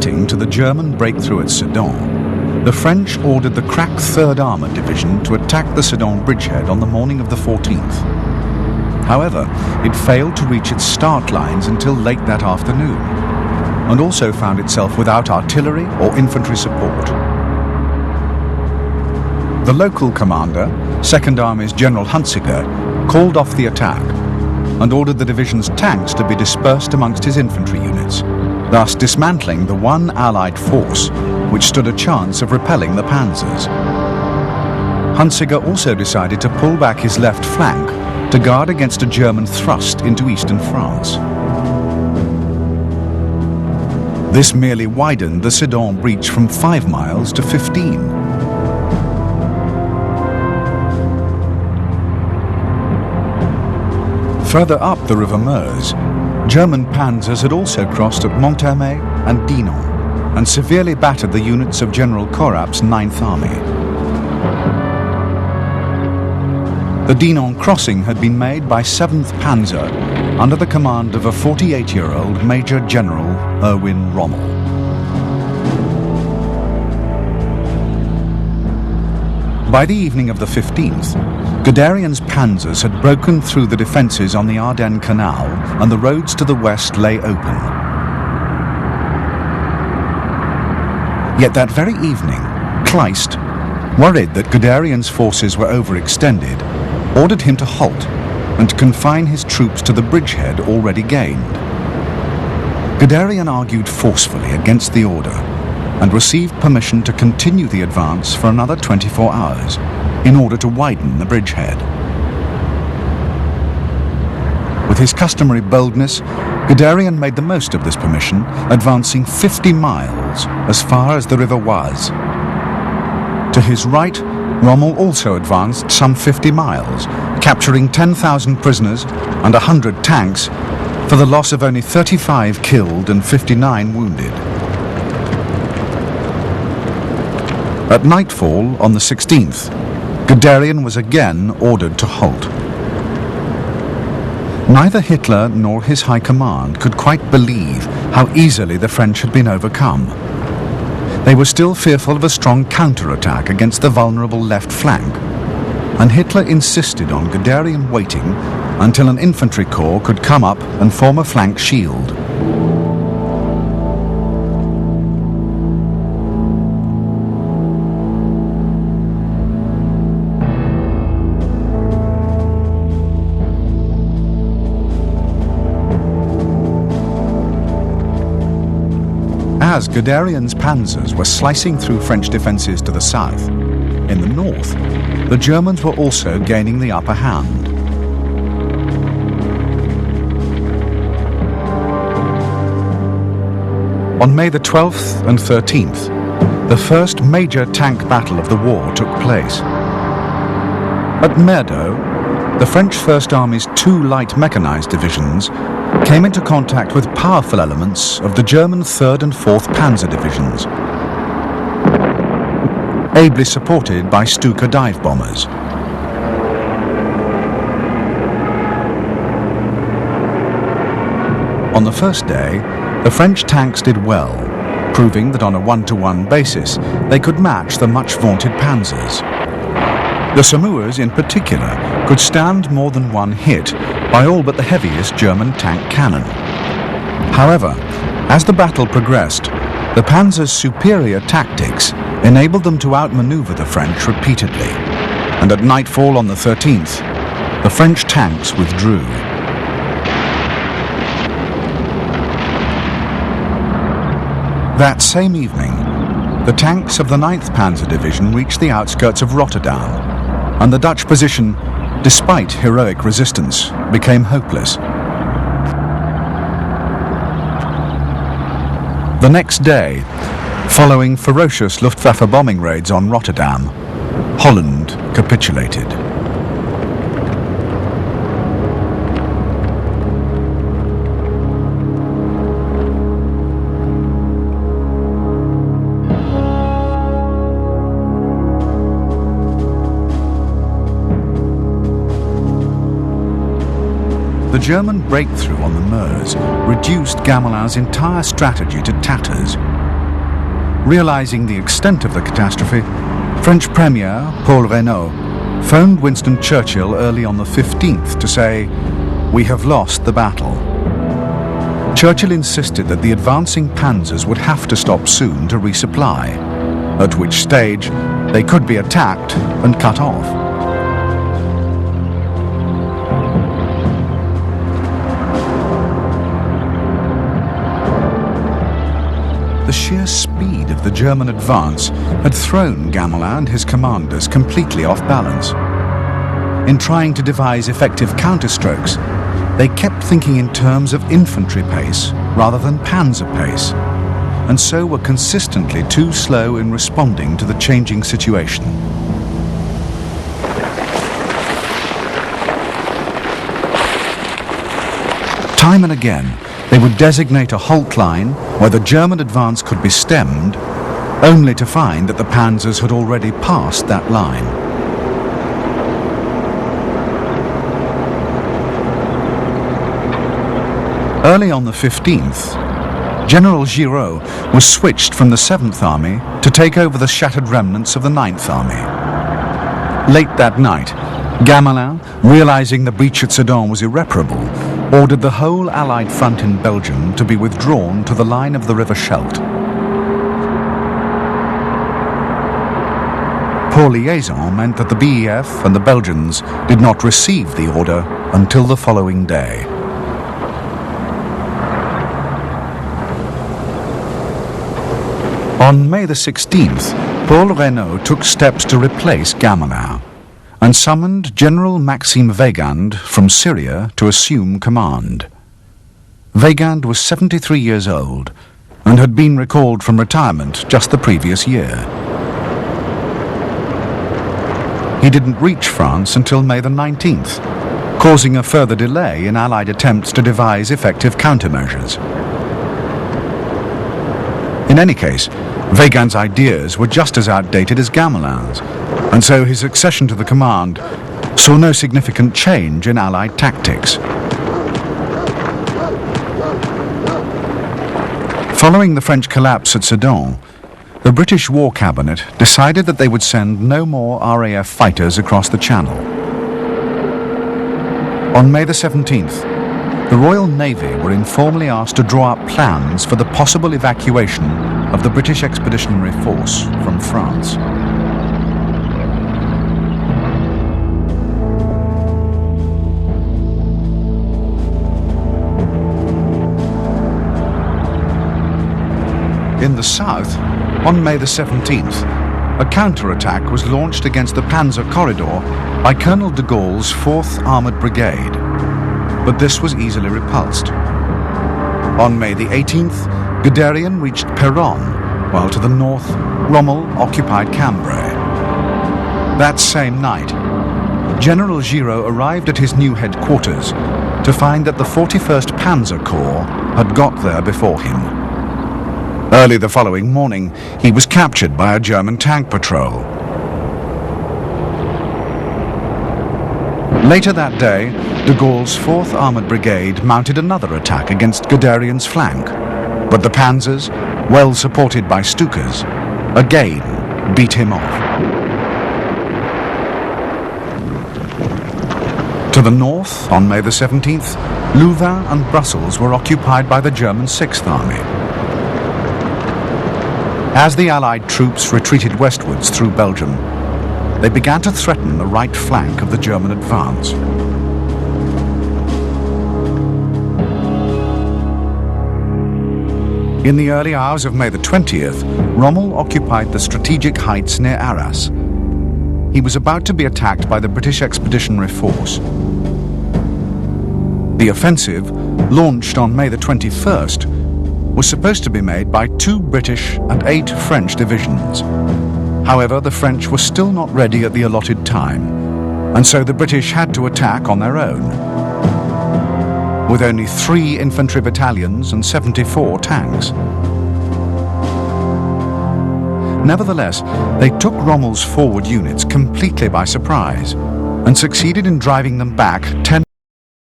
Reacting to the German breakthrough at Sedan, the French ordered the crack 3rd Armoured Division to attack the Sedan bridgehead on the morning of the 14th. However, it failed to reach its start lines until late that afternoon, and also found itself without artillery or infantry support. The local commander, 2nd Army's General Hunziker, called off the attack and ordered the division's tanks to be dispersed amongst his infantry units, thus dismantling the one Allied force which stood a chance of repelling the panzers. Hunziker also decided to pull back his left flank to guard against a German thrust into eastern France. This merely widened the Sedan breach from 5 miles to 15. Further up the River Meuse, German panzers had also crossed at Monthermé and Dinant and severely battered the units of General Korap's 9th Army. The Dinant crossing had been made by 7th Panzer under the command of a 48-year-old Major General Erwin Rommel. By the evening of the 15th, Guderian's panzers had broken through the defences on the Ardennes Canal, and the roads to the west lay open. Yet that very evening, Kleist, worried that Guderian's forces were overextended, ordered him to halt and confine his troops to the bridgehead already gained. Guderian argued forcefully against the order and received permission to continue the advance for another 24 hours in order to widen the bridgehead. With his customary boldness, Guderian made the most of this permission, advancing 50 miles as far as the River Oise. To his right, Rommel also advanced some 50 miles, capturing 10,000 prisoners and 100 tanks for the loss of only 35 killed and 59 wounded. At nightfall on the 16th, Guderian was again ordered to halt. Neither Hitler nor his high command could quite believe how easily the French had been overcome. They were still fearful of a strong counterattack against the vulnerable left flank, and Hitler insisted on Guderian waiting until an infantry corps could come up and form a flank shield. As Guderian's panzers were slicing through French defences to the south, in the north, the Germans were also gaining the upper hand. On May the 12th and 13th, the first major tank battle of the war took place. At Merdeau, the French First Army's 2 light mechanized divisions came into contact with powerful elements of the German 3rd and 4th Panzer Divisions, ably supported by Stuka dive bombers. On the first day, the French tanks did well, proving that on a 1-to-1 basis they could match the much vaunted panzers. The Samours in particular could stand more than one hit by all but the heaviest German tank cannon. However, as the battle progressed, the panzers' superior tactics enabled them to outmaneuver the French repeatedly, and at nightfall on the 13th, the French tanks withdrew. That same evening, the tanks of the 9th Panzer Division reached the outskirts of Rotterdam, and the Dutch position, despite heroic resistance, became hopeless. The next day, following ferocious Luftwaffe bombing raids on Rotterdam, Holland capitulated. The German breakthrough on the Meuse reduced Gamelin's entire strategy to tatters, realizing the extent of the catastrophe, French Premier Paul Reynaud phoned Winston Churchill early on the 15th to say, "We have lost the battle." Churchill insisted that the advancing panzers would have to stop soon to resupply, at which stage they could be attacked and cut off. The sheer speed of the German advance had thrown Gamelin and his commanders completely off balance. In trying to devise effective counterstrokes, they kept thinking in terms of infantry pace rather than panzer pace, and so were consistently too slow in responding to the changing situation. Time and again, they would designate a halt line where the German advance could be stemmed, only to find that the panzers had already passed that line. Early on the 15th, General Giraud was switched from the 7th Army to take over the shattered remnants of the 9th Army. Late that night, Gamelin, realizing the breach at Sedan was irreparable, ordered the whole Allied front in Belgium to be withdrawn to the line of the River Scheldt. Poor liaison meant that the BEF and the Belgians did not receive the order until the following day. On May the 16th, Paul Reynaud took steps to replace Gamelin and summoned General Maxime Weygand from Syria to assume command. Weygand was 73 years old and had been recalled from retirement just the previous year. He didn't reach France until May the 19th, causing a further delay in Allied attempts to devise effective countermeasures. In any case, Weygand's ideas were just as outdated as Gamelin's, and so his accession to the command saw no significant change in Allied tactics. Following the French collapse at Sedan, the British War Cabinet decided that they would send no more RAF fighters across the Channel. On May the 17th, the Royal Navy were informally asked to draw up plans for the possible evacuation of the British Expeditionary Force from France. In the south, on May the 17th, a counterattack was launched against the Panzer Corridor by Colonel de Gaulle's 4th Armoured Brigade, but this was easily repulsed. On May the 18th, Guderian reached Peronne, while to the north, Rommel occupied Cambrai. That same night, General Giraud arrived at his new headquarters to find that the 41st Panzer Corps had got there before him. Early the following morning, he was captured by a German tank patrol. Later that day, de Gaulle's 4th Armoured Brigade mounted another attack against Guderian's flank, but the panzers, well supported by Stukas, again beat him off. To the north, on May the 17th, Louvain and Brussels were occupied by the German 6th Army. As the Allied troops retreated westwards through Belgium, they began to threaten the right flank of the German advance. In the early hours of May the 20th, Rommel occupied the strategic heights near Arras. He was about to be attacked by the British Expeditionary Force. The offensive, launched on May the 21st, was supposed to be made by 2 British and 8 French divisions. However, the French were still not ready at the allotted time, and so the British had to attack on their own. With only 3 infantry battalions and 74 tanks. Nevertheless, they took Rommel's forward units completely by surprise and succeeded in driving them back 10